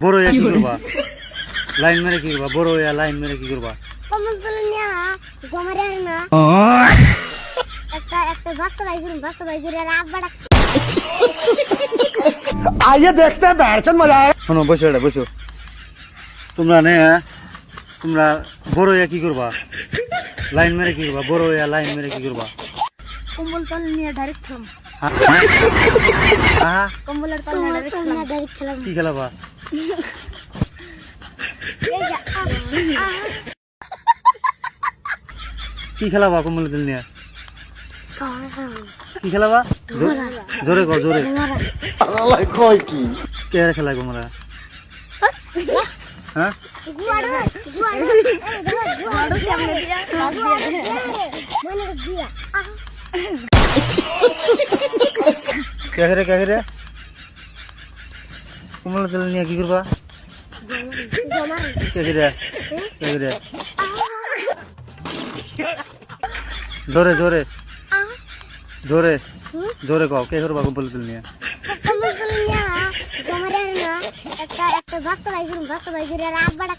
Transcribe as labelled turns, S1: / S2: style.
S1: বড় হইয়া কি করবা? লাইন মেরে কি করবা? বড় হইয়া লাইন মেরে কি করবা?
S2: কমল তুলে নিয়া গমারে না একটা বাচ্চা ভাই করে রাত বাড়া
S3: आइए देखते हैं बैठचंद मजा आएगा।
S1: শোনো, বসো এটা বসো। তোমরা বড় হইয়া কি করবা? লাইন মেরে কি করবা? বড় হইয়া লাইন মেরে কি করবা?
S2: কম্বল তুলে নিয়ে ডাইরেক্ট খেলাম।
S1: হ্যাঁ,
S2: কম্বলের তলে ডাইরেক্ট খেলাম।
S1: কি খেলাবা?
S2: এই যে
S1: কি খেলাবা কম্বল তুল নিয়ে? কি খেলাবা? জোরে কও, জোরে।
S3: कोई की
S1: কে খেলা তোমরা? হ্যাঁ,
S2: গুয়াড়ো সামনে দিয়া বাস দিয়া মনে দিয়া
S1: কে খেলে কম্বল তুল নিয়ে কি করবা? কে খেলে জোরে জোরে জোরে জোরে কও, কে করবা কম্বল তুল নিয়ে?
S2: কম্বল তুলে নিয়া গমারে না একটা বাচ্চা ভাই করে রাত বাড়া